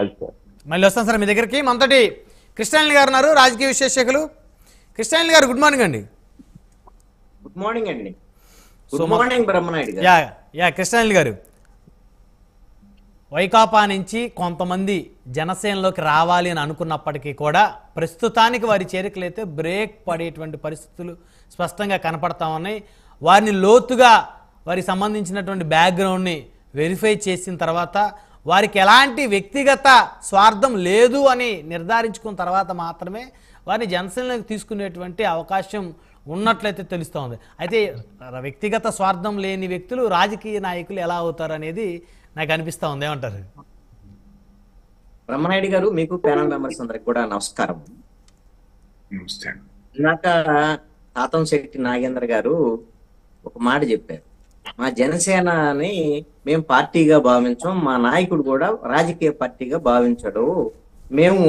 అది సార్. మళ్ళీ వస్తాను సార్ మీ దగ్గరికి. మనతోటి కృష్ణాయని గారు ఉన్నారు, రాజకీయ విశ్లేషకులు. కృష్ణాయని గారు, గుడ్ మార్నింగ్ అండి. గుడ్ మార్నింగ్ అండి. గుడ్ మార్నింగ్ బ్రహ్మనాయుడు గారు. యా కృష్ణాయని గారు, వైకాపా నుంచి కొంతమంది జనసేనలోకి రావాలి అని అనుకున్నప్పటికీ కూడా ప్రస్తుతానికి వారి చేరికలైతే బ్రేక్ పడేటువంటి పరిస్థితులు స్పష్టంగా కనపడతా ఉన్నాయి. వారిని లోతుగా వారికి సంబంధించినటువంటి బ్యాక్గ్రౌండ్ని వెరిఫై చేసిన తర్వాత వారికి ఎలాంటి వ్యక్తిగత స్వార్థం లేదు అని నిర్ధారించుకున్న తర్వాత మాత్రమే వారిని జనసేనలోకి తీసుకునేటువంటి అవకాశం ఉన్నట్లయితే తెలుస్తోంది. అయితే వ్యక్తిగత స్వార్థం లేని వ్యక్తులు రాజకీయ నాయకులు ఎలా అవుతారు అనేది నాకు అనిపిస్తూ ఉంది. ఏమంటారు? బ్రహ్మనాయుడు గారు, మీకు ప్యానల్ మెంబర్స్ అందరికి కూడా నమస్కారం. ఇందాక తాతంశెట్టి నాగేంద్ర గారు ఒక మాట చెప్పారు, మా జనసేనని మేము పార్టీగా భావించాం, మా నాయకుడు కూడా రాజకీయ పార్టీగా భావించడు, మేము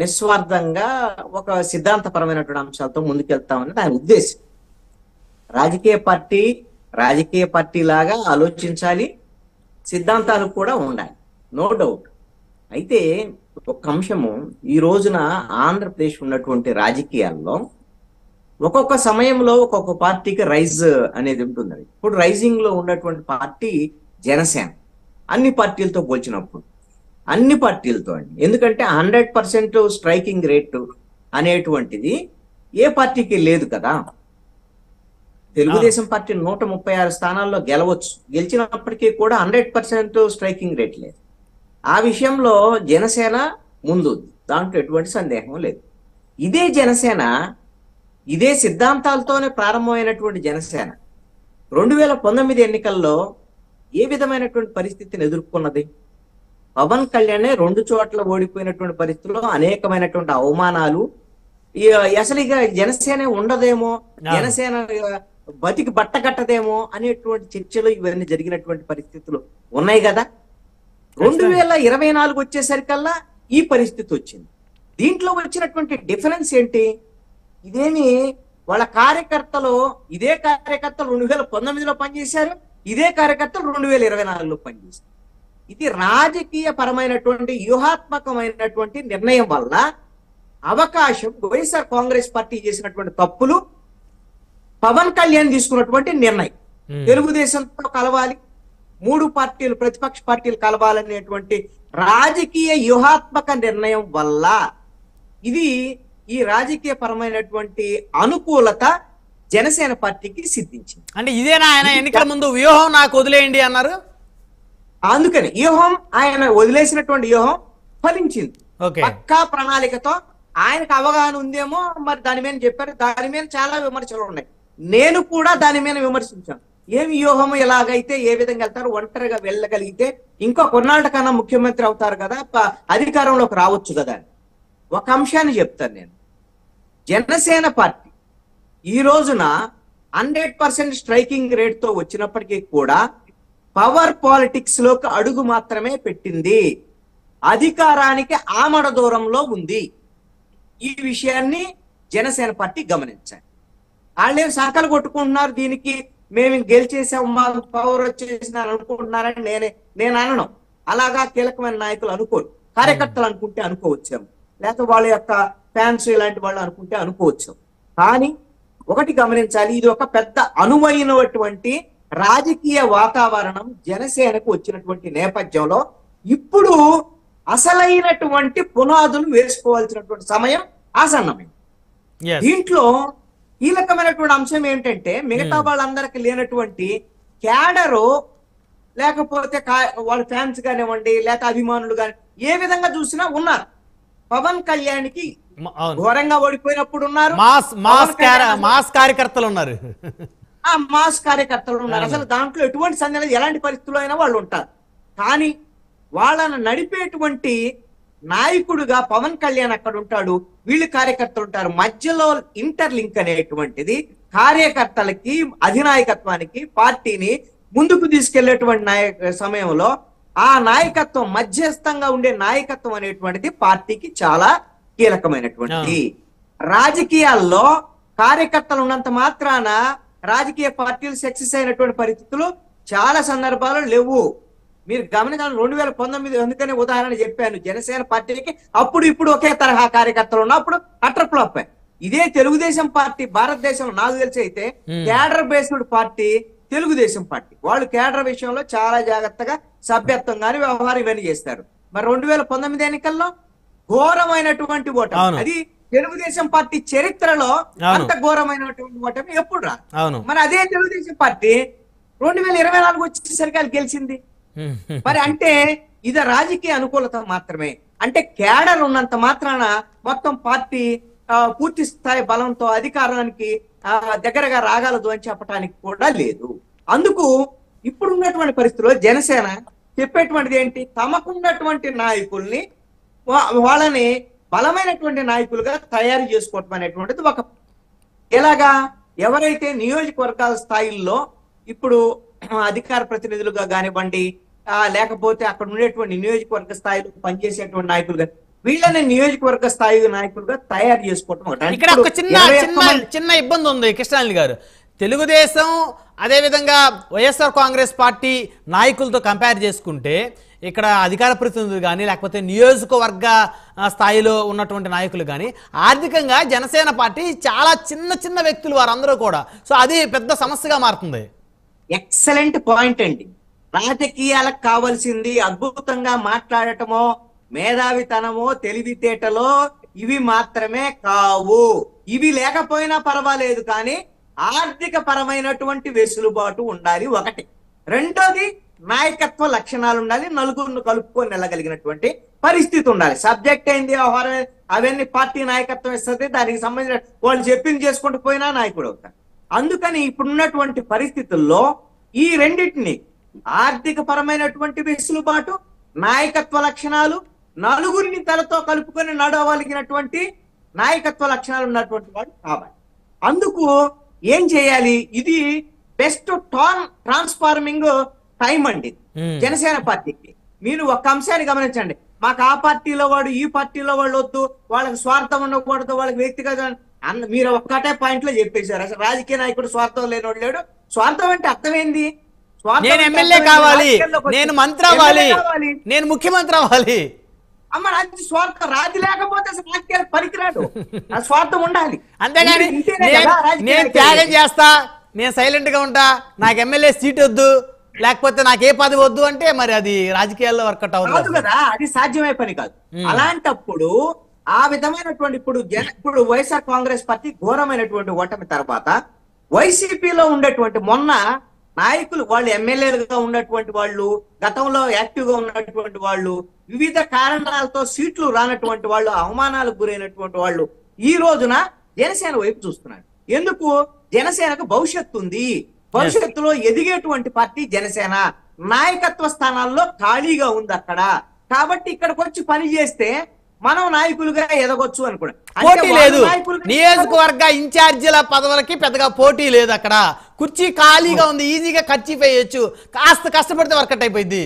నిస్వార్థంగా ఒక సిద్ధాంతపరమైనటువంటి అంశాలతో ముందుకెళ్తామని ఆయన ఉద్దేశం. రాజకీయ పార్టీ లాగా ఆలోచించాలి, సిద్ధాంతాలు కూడా ఉండాలి, నో డౌట్. అయితే ఒక అంశము, ఈ రోజున ఆంధ్రప్రదేశ్ ఉన్నటువంటి రాజకీయాల్లో ఒక్కొక్క సమయంలో ఒక్కొక్క పార్టీకి రైజ్ అనేది ఉంటుంది. ఇప్పుడు రైజింగ్ లో ఉన్నటువంటి పార్టీ జనసేన, అన్ని పార్టీలతో పోల్చినప్పుడు అన్ని పార్టీలతో అండి. ఎందుకంటే 100% స్ట్రైకింగ్ రేటు అనేటువంటిది ఏ పార్టీకి లేదు కదా. తెలుగుదేశం పార్టీ 136 స్థానాల్లో గెలిచినప్పటికీ కూడా 100% స్ట్రైకింగ్ రేట్ లేదు. ఆ విషయంలో జనసేన ముందు, దాంట్లో ఎటువంటి సందేహం లేదు. ఇదే జనసేన, ఇదే సిద్ధాంతాలతోనే ప్రారంభమైనటువంటి జనసేన 2019 ఎన్నికల్లో ఏ విధమైనటువంటి పరిస్థితిని ఎదుర్కొన్నది? పవన్ కళ్యాణ్ 2 చోట్ల ఓడిపోయినటువంటి పరిస్థితుల్లో అనేకమైనటువంటి అవమానాలు, అసలు ఇక జనసేన ఉండదేమో, జనసేన బతికి బట్టగట్టదేమో అనేటువంటి చర్చలు ఇవన్నీ జరిగినటువంటి పరిస్థితులు ఉన్నాయి కదా. 2024 వచ్చేసరికల్లా ఈ పరిస్థితి వచ్చింది. దీంట్లో వచ్చినటువంటి డిఫరెన్స్ ఏంటి? ఇదేమి వాళ్ళ కార్యకర్తలు, ఇదే కార్యకర్తలు 2019లో పనిచేశారు, ఇదే కార్యకర్తలు 2024లో పనిచేశారు. ఇది రాజకీయ పరమైనటువంటి వ్యూహాత్మకమైనటువంటి నిర్ణయం వల్ల అవకాశం, వైఎస్ఆర్ కాంగ్రెస్ పార్టీ చేసినటువంటి తప్పులు, పవన్ కళ్యాణ్ తీసుకున్నటువంటి నిర్ణయం, తెలుగుదేశంతో కలవాలి, 3 పార్టీలు ప్రతిపక్ష పార్టీలు కలవాలనేటువంటి రాజకీయ వ్యూహాత్మక నిర్ణయం వల్ల ఇది ఈ రాజకీయ పరమైనటువంటి అనుకూలత జనసేన పార్టీకి సిద్ధించింది. అంటే ఇదేనా ఆయన ఎన్నికల ముందు వ్యూహం నాకు వదిలేయండి అన్నారు? అందుకని వ్యూహం, ఆయన వదిలేసినటువంటి వ్యూహం ఫలించింది. పక్కా ప్రణాళికతో ఆయనకు అవగాహన ఉందేమో మరి దాని మీద చెప్పారు. దాని మీద చాలా విమర్శలు ఉన్నాయి, నేను కూడా దాని మీద విమర్శించాను. ఏమి వ్యూహము, ఎలాగైతే ఏ విధంగా వెళ్తారు, ఒంటరిగా వెళ్ళగలిగితే ఇంకో కొన్నాళ్ళ కన్నా ముఖ్యమంత్రి అవుతారు కదా, అధికారంలోకి రావచ్చు కదా. ఒక అంశాన్ని చెప్తాను నేను, జనసేన పార్టీ ఈ రోజున 100% స్ట్రైకింగ్ రేట్ తో వచ్చినప్పటికీ కూడా పవర్ పాలిటిక్స్ లోకి అడుగు మాత్రమే పెట్టింది, అధికారానికి ఆమడ దూరంలో ఉంది. ఈ విషయాన్ని జనసేన పార్టీ గమనించాలి. వాళ్ళేం శాఖలు కొట్టుకుంటున్నారు, దీనికి మేము గెలిచేసాం, మా పవర్ వచ్చేసినారు అనుకుంటున్నారని నేను అనను. అలాగా కీలకమైన నాయకులు అనుకోరు, కార్యకర్తలు అనుకుంటే అనుకోవచ్చాము, లేకపోతే వాళ్ళ యొక్క ఫ్యాన్స్ ఇలాంటి వాళ్ళు అనుకుంటే అనుకోవచ్చు. కానీ ఒకటి గమనించాలి, ఇది ఒక పెద్ద అనువైనటువంటి రాజకీయ వాతావరణం జనసేనకు వచ్చినటువంటి నేపథ్యంలో ఇప్పుడు అసలైనటువంటి పునాదులు వేసుకోవాల్సినటువంటి సమయం ఆసన్నమైంది. దీంట్లో కీలకమైనటువంటి అంశం ఏంటంటే, మిగతా వాళ్ళందరికి లేనటువంటి క్యాడరు, లేకపోతే వాళ్ళ ఫ్యాన్స్ కానివ్వండి, లేకపోతే అభిమానులు కానీ ఏ విధంగా చూసినా ఉన్నారు. పవన్ కళ్యాణ్కి ఘోరంగా ఓడిపోయినప్పుడు ఉన్నారు, మాస్ కార్యకర్తలు ఉన్నారు, మాస్ కార్యకర్తలు ఉన్నారు. అసలు దాంట్లో ఎటువంటి సందేహం, ఎలాంటి పరిస్థితుల్లో అయినా వాళ్ళు ఉంటారు. కానీ వాళ్ళను నడిపేటువంటి నాయకుడుగా పవన్ కళ్యాణ్ అక్కడ ఉంటాడు, వీళ్ళు కార్యకర్తలు ఉంటారు. మధ్యలో ఇంటర్లింక్ అనేటువంటిది కార్యకర్తలకి, అధినాయకత్వానికి, పార్టీని ముందుకు తీసుకెళ్లేటువంటి సమయంలో ఆ నాయకత్వం, మధ్యస్థంగా ఉండే నాయకత్వం అనేటువంటిది పార్టీకి చాలా కీలకమైనటువంటిది. రాజకీయాల్లో కార్యకర్తలు ఉన్నంత మాత్రాన రాజకీయ పార్టీలు సక్సెస్ అయినటువంటి పరిస్థితులు చాలా సందర్భాలు లేవు. మీరు గమనించాలి 2019 అందుకనే ఉదాహరణ చెప్పాను. జనసేన పార్టీకి అప్పుడు ఇప్పుడు ఒకే తరహా కార్యకర్తలు ఉన్నప్పుడు అటర్ ఫ్లాప్. ఇదే తెలుగుదేశం పార్టీ భారతదేశంలో నాకు తెలిసి అయితే cadre based party Telugu Desam party. వాళ్ళు క్యాడర్ విషయంలో చాలా జాగ్రత్తగా సభ్యత్వంగానే వ్యవహారం ఇవన్నీ చేస్తారు. మరి 2019 ఎన్నికల్లో ఘోరమైనటువంటి ఓటమి, అది తెలుగుదేశం పార్టీ చరిత్రలో అంత ఘోరమైనటువంటి ఓటమి ఎప్పుడు రా. మరి అదే తెలుగుదేశం పార్టీ 2024 వచ్చేసరికి వాళ్ళు గెలిచింది. మరి అంటే ఇది రాజకీయ అనుకూలత మాత్రమే. అంటే క్యాడర్ ఉన్నంత మాత్రాన మొత్తం పార్టీ పూర్తి స్థాయి బలంతో అధికారానికి దగ్గరగా రాగలదు అని చెప్పడానికి కూడా లేదు. అందుకు ఇప్పుడు ఉన్నటువంటి పరిస్థితుల్లో జనసేన చెప్పేటువంటిది ఏంటి, తమకున్నటువంటి నాయకుల్ని వాళ్ళని బలమైనటువంటి నాయకులుగా తయారు చేసుకోవటం అనేటువంటిది ఒక, ఎలాగా ఎవరైతే నియోజకవర్గాల స్థాయిల్లో ఇప్పుడు అధికార ప్రతినిధులుగా కానివ్వండి, లేకపోతే అక్కడ ఉండేటువంటి నియోజకవర్గ స్థాయిలో పనిచేసేటువంటి నాయకులుగా, వీళ్ళని నియోజకవర్గ స్థాయి నాయకులుగా తయారు చేసుకోవటం. ఇక్కడ ఒక చిన్న ఇబ్బంది ఉంది కృష్ణారెడ్డి గారు. తెలుగుదేశం అదేవిధంగా వైఎస్ఆర్ కాంగ్రెస్ పార్టీ నాయకులతో కంపేర్ చేసుకుంటే ఇక్కడ అధికార ప్రతినిధులు కానీ లేకపోతే నియోజకవర్గ స్థాయిలో ఉన్నటువంటి నాయకులు కానీ ఆర్థికంగా జనసేన పార్టీ చాలా చిన్న వ్యక్తులు వారందరూ కూడా. సో అది పెద్ద సమస్యగా మారుతుంది. ఎక్సలెంట్ పాయింట్ అండి. రాజకీయాలకు కావాల్సింది అద్భుతంగా మాట్లాడటమో మేధావితనమో తెలివితేటలో ఇవి మాత్రమే కావు. ఇవి లేకపోయినా పర్వాలేదు, కానీ ఆర్థిక పరమైనటువంటి వెసులుబాటు ఉండాలి ఒకటి. రెండోది నాయకత్వ లక్షణాలు ఉండాలి, నలుగురిని కలుపుకొని వెళ్ళగలిగినటువంటి పరిస్థితి ఉండాలి. సబ్జెక్ట్ అయింది వ్యవహారం అవన్నీ పార్టీ నాయకత్వం ఇస్తుంది, దానికి సంబంధించిన వాళ్ళు చెప్పింది చేసుకుంటూ పోయినా నాయకుడు అవుతారు. అందుకని ఇప్పుడున్నటువంటి పరిస్థితుల్లో ఈ రెండింటిని ఆర్థిక పరమైనటువంటి వెసులుబాటు, నాయకత్వ లక్షణాలు, నలుగురిని తలతో కలుపుకొని నడవగలిగినటువంటి నాయకత్వ లక్షణాలు ఉన్నటువంటి వాడు కావాలి. అందుకు ఏం చేయాలి, ఇది బెస్ట్ ట్రాన్స్ఫార్మింగ్ టైం అండి జనసేన పార్టీకి. మీరు ఒక అంశాన్ని గమనించండి, మాకు ఆ పార్టీలో వాడు ఈ పార్టీలో వాళ్ళు వద్దు, వాళ్ళకి స్వార్థం ఉండకూడదు, వాళ్ళకి వ్యక్తిగత, మీరు ఒక్కటే పాయింట్ లో చెప్పేశారు. అసలు రాజకీయ నాయకుడు స్వార్థం లేనోడు లేడు. స్వార్థం అంటే అర్థమైంది, నేను ఎమ్మెల్యే కావాలి, నేను మంత్రి అవ్వాలి, నేను ముఖ్యమంత్రి అవ్వాలి. అమ్మ రాజు స్వార్థం, రాజు లేకపోతే అసలు రాజకీయాలకు పనికిరాడు, ఆ స్వార్థం ఉండాలి. అంతేగాని నేను త్యాగం చేస్తా, నేను సైలెంట్ గా ఉంటా, నాకు ఎమ్మెల్యే సీట్ వద్దు, లేకపోతే నాకు ఏ పదవి వద్దు అంటే మరి అది రాజకీయాల్లో వర్కౌట్ అవుతుంది కదా, అది సాధ్యమయ్యే పని కాదు. అలాంటప్పుడు ఆ విధమైనటువంటి ఇప్పుడు వైఎస్ఆర్ కాంగ్రెస్ పార్టీ ఘోరమైనటువంటి ఓటమి తర్వాత వైసీపీలో ఉండేటువంటి మొన్న నాయకులు, వాళ్ళు ఎమ్మెల్యేలుగా ఉన్నటువంటి వాళ్ళు, గతంలో యాక్టివ్ గా ఉన్నటువంటి వాళ్ళు, వివిధ కారణాలతో సీట్లు రానటువంటి వాళ్ళు, అవమానాలకు గురైనటువంటి వాళ్ళు ఈ రోజున జనసేన వైపు చూస్తున్నారు. ఎందుకు? జనసేనకు భవిష్యత్తు ఉంది, భవిష్యత్తులో ఎదిగేటువంటి పార్టీ జనసేన. నాయకత్వ స్థానాల్లో ఖాళీగా ఉంది అక్కడ. కాబట్టి ఇక్కడికి వచ్చి పని చేస్తే మనం నాయకులుగా ఎదగొచ్చు అనుకోండి. పోటీ లేదు, నియోజకవర్గ ఇన్ఛార్జీల పదవులకి పెద్దగా పోటీ లేదు, అక్కడ కుర్చీ ఖాళీగా ఉంది, ఈజీగా ఖర్చు చేయొచ్చు, కాస్త కష్టపడితే వర్కౌట్ అయిపోయింది.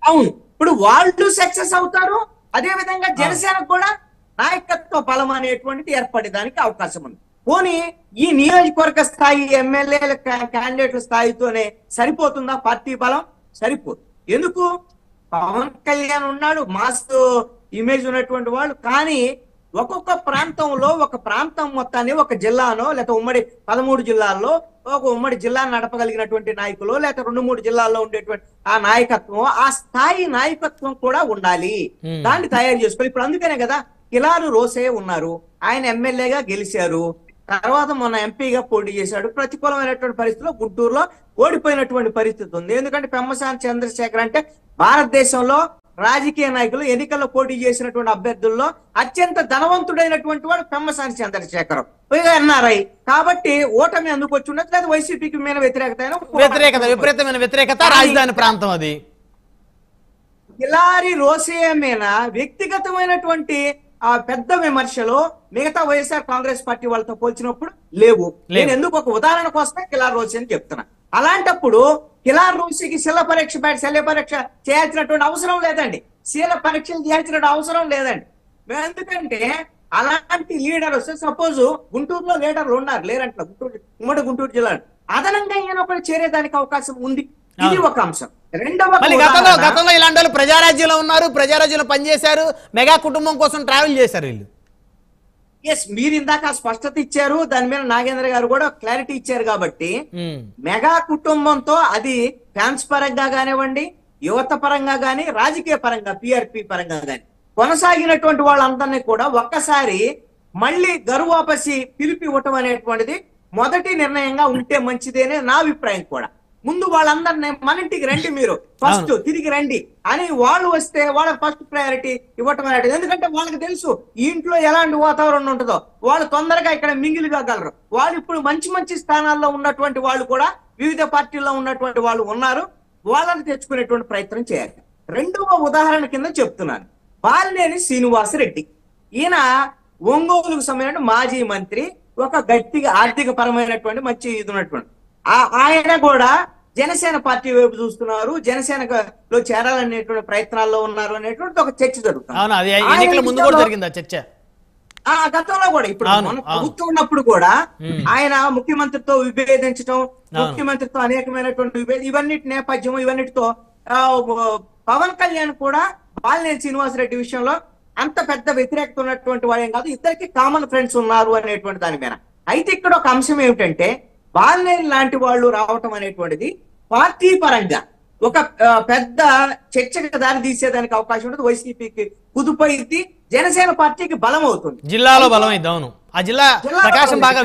అవును, ఇప్పుడు వాళ్ళు సక్సెస్ అవుతారు, అదే విధంగా జనసేనకు కూడా నాయకత్వ బలం అనేటువంటిది ఏర్పడేదానికి అవకాశం ఉంది. పోనీ ఈ నియోజకవర్గ స్థాయి ఎమ్మెల్యేల క్యాండిడేట్ల స్థాయితోనే సరిపోతుందా పార్టీ బలం? సరిపోదు. ఎందుకు? పవన్ కళ్యాణ్ ఉన్నాడు, మాస్ ఇమేజ్ ఉన్నటువంటి వాళ్ళు, కానీ ఒక్కొక్క ప్రాంతంలో ఒక ప్రాంతం మొత్తాన్ని, ఒక జిల్లానో లేకపోతే ఉమ్మడి 13 జిల్లాల్లో ఒక ఉమ్మడి జిల్లాను నడపగలిగినటువంటి నాయకులు, లేకపోతే 2-3 జిల్లాల్లో ఉండేటువంటి ఆ నాయకత్వం, ఆ స్థాయి నాయకత్వం కూడా ఉండాలి, దాన్ని తయారు చేసుకోవాలి. ఇప్పుడు అందుకనే కదా కిలారు రోసే ఉన్నారు, ఆయన ఎమ్మెల్యేగా గెలిచారు, తర్వాత మొన్న ఎంపీగా పోటీ చేశాడు. ప్రతికూలమైనటువంటి పరిస్థితిలో గుంటూరులో ఓడిపోయినటువంటి పరిస్థితి ఉంది. ఎందుకంటే పెమ్మసాని చంద్రశేఖర్ అంటే భారతదేశంలో రాజకీయ నాయకులు ఎన్నికల్లో పోటీ చేసినటువంటి అభ్యర్థుల్లో అత్యంత ధనవంతుడైనటువంటి వాడు పెమ్మసాని చంద్రశేఖర్, ఎన్ఆర్ఐ. కాబట్టి ఓటమి అందుకు వచ్చి ఉండదు, లేదా వైసీపీకి మీద విపరీతమైన వ్యతిరేకత రాజధాని ప్రాంతం అది. కిలారి రోసయ్య మీద వ్యక్తిగతమైనటువంటి ఆ పెద్ద విమర్శలు మిగతా వైఎస్ఆర్ కాంగ్రెస్ పార్టీ వాళ్ళతో పోల్చినప్పుడు లేవు. నేను ఎందుకు ఒక ఉదాహరణ కోసమే కిలార్ రోసి అని చెప్తున్నా. అలాంటప్పుడు కిలార్ రోసికి శిల పరీక్ష చేయాల్సినటువంటి అవసరం లేదండి, శీల పరీక్షలు చేయాల్సిన అవసరం లేదండి. ఎందుకంటే అలాంటి లీడర్ వస్తే, సపోజ్ గుంటూరులో లీడర్లు ఉన్నారు, లేరంట, ఉమ్మడి గుంటూరు జిల్లా, అదనంగా ఈయన ఒకటి చేరేదానికి అవకాశం ఉంది. ఇది ఒక అంశం. రెండవ మళ్ళీ గతంలో ఇలాంటి వాళ్ళు ప్రజారాజ్యంలో ఉన్నారు, ప్రజారాజ్యంలో పనిచేశారు, మెగా కుటుంబం కోసం ట్రావెల్ చేశారు వీళ్ళు. ఎస్, మీరు ఇందాక స్పష్టత ఇచ్చారు, దాని మీద నాగేంద్ర గారు కూడా క్లారిటీ ఇచ్చారు. కాబట్టి మెగా కుటుంబంతో అది ఫ్యాన్స్ పరంగా కానివ్వండి, యువత పరంగా గాని, రాజకీయ పరంగా పిఆర్పి పరంగా గాని కొనసాగినటువంటి వాళ్ళందరినీ కూడా ఒక్కసారి మళ్ళీ గరువాపసి పిలిపి ఇవ్వటం అనేటువంటిది మొదటి నిర్ణయంగా ఉంటే మంచిదేనే నా అభిప్రాయం కూడా. ముందు వాళ్ళందరినీ మన ఇంటికి రండి, మీరు ఫస్ట్ తిరిగి రండి అని వాళ్ళు వస్తే వాళ్ళకి ఫస్ట్ ప్రయారిటీ ఇవ్వటం అనేది. ఎందుకంటే వాళ్ళకి తెలుసు ఈ ఇంట్లో ఎలాంటి వాతావరణం ఉంటుందో, వాళ్ళు తొందరగా ఇక్కడ మింగిలి కాగలరు. వాళ్ళు ఇప్పుడు మంచి మంచి స్థానాల్లో ఉన్నటువంటి వాళ్ళు కూడా వివిధ పార్టీల్లో ఉన్నటువంటి వాళ్ళు ఉన్నారు, వాళ్ళని తెచ్చుకునేటువంటి ప్రయత్నం చేయాలి. రెండవ ఉదాహరణ కింద చెప్తున్నాను, బాలినేని శ్రీనివాసరెడ్డి. ఈయన ఒంగోలుకు సంబంధించిన మాజీ మంత్రి, ఒక గట్టిగా ఆర్థిక పరమైనటువంటి మంచి ఇది ఉన్నటువంటి ఆయన కూడా జనసేన పార్టీ వైపు చూస్తున్నారు, జనసేనలో చేరాలనేటువంటి ప్రయత్నాల్లో ఉన్నారు అనేటువంటి ఒక చర్చ జరుగుతుంది. గతంలో కూడా ఇప్పుడు మన ప్రభుత్వం ఉన్నప్పుడు కూడా ఆయన ముఖ్యమంత్రితో విభేదించడం, ముఖ్యమంత్రితో అనేకమైనటువంటి ఇవన్నిటి నేపథ్యం, ఇవన్నిటితో పవన్ కళ్యాణ్ కూడా బాలినేని శ్రీనివాసరెడ్డి విషయంలో అంత పెద్ద వ్యతిరేకత ఉన్నటువంటి వాడేం కాదు, ఇద్దరికి కామన్ ఫ్రెండ్స్ ఉన్నారు అనేటువంటి దాని మీద. అయితే ఇక్కడ ఒక అంశం ఏమిటంటే, బాలినేని లాంటి వాళ్ళు రావటం అనేటువంటిది పార్టీ పరంగా ఒక పెద్ద చర్చకు దారి తీసేదానికి అవకాశం ఉంటుంది. వైసీపీకి కుదుపైంది, జనసేన పార్టీకి బలం అవుతుంది, జిల్లాలో బలం అయితే. అవును, ఆ జిల్లా ప్రకాశం బాగా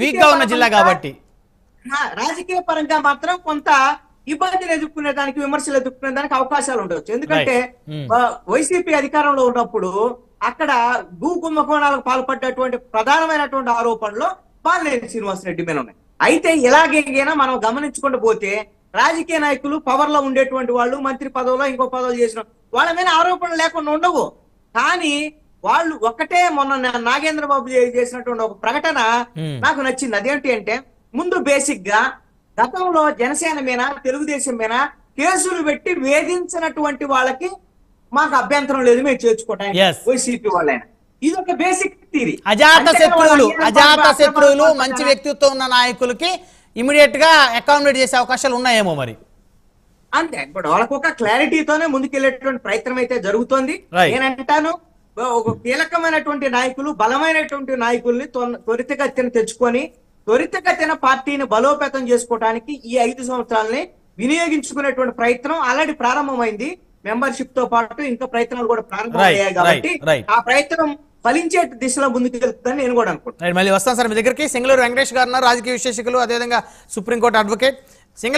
వీక్ గా ఉన్న జిల్లా కాబట్టి రాజకీయ పరంగా మాత్రం కొంత ఇబ్బందులు ఎదుర్కొనే దానికి, విమర్శలు ఎదుర్కొనే దానికి అవకాశాలు ఉండవచ్చు. ఎందుకంటే వైసీపీ అధికారంలో ఉన్నప్పుడు అక్కడ భూ కుంభకోణాలకు పాల్పడ్డటువంటి ప్రధానమైనటువంటి ఆరోపణలు బాలినేని శ్రీనివాసరెడ్డి మీద ఉన్నాయి. అయితే ఇలాగైనా మనం గమనించుకుంటూ పోతే రాజకీయ నాయకులు పవర్ లో ఉండేటువంటి వాళ్ళు, మంత్రి పదవిలో ఇంకో పదవులు చేసిన వాళ్ళ మీద ఆరోపణలు లేకుండా ఉండవు. కానీ వాళ్ళు ఒక్కటే, మొన్న నాగేంద్ర బాబు చేసినటువంటి ఒక ప్రకటన నాకు నచ్చింది. అదేంటి అంటే, ముందు బేసిక్ గా గతంలో జనసేన మీద, తెలుగుదేశం మీద కేసులు పెట్టి వేధించినటువంటి వాళ్ళకి మాకు అభ్యంతరం లేదు, మేము చేర్చుకోవటానికి వైసీపీ వాళ్ళైనా. ఇది ఒక బేసిక్ థియరీ. అజాత శత్రువులు మంచి వ్యక్తిత్వం ఉన్న నాయకులకి ఇమీడియట్ గా అకామిడేట్ చేసే అవకాశాలు ఉన్నాయేమో మరి. అంతే, ఇప్పుడు వాళ్ళకు ఒక క్లారిటీతోనే ముందుకెళ్లేటువంటి ప్రయత్నం అయితే జరుగుతోంది. నేనంటాను, ఒక కీలకమైనటువంటి నాయకులు, బలమైనటువంటి నాయకుల్ని త్వరితగతిన తెచ్చుకొని త్వరితగతిన పార్టీని బలోపేతం చేసుకోవడానికి ఈ 5 సంవత్సరాలని వినియోగించుకునేటువంటి ప్రయత్నం ఆల్రెడీ ప్రారంభమైంది. మెంబర్షిప్ తో పాటు ఇంకా ప్రయత్నాలు కూడా ప్రారంభమయ్యాయి. కాబట్టి ఆ ప్రయత్నం ఫలించే దిశలో ముందుకెళ్తుందని నేను కూడా అనుకుంటున్నాను. మళ్ళీ వస్తాను సార్ మీ దగ్గరికి. సింగళూరు వెంకటేష్ గారు, రాజకీయ విశ్లేషకులు, అదేవిధంగా సుప్రీంకోర్టు అడ్వకేట్.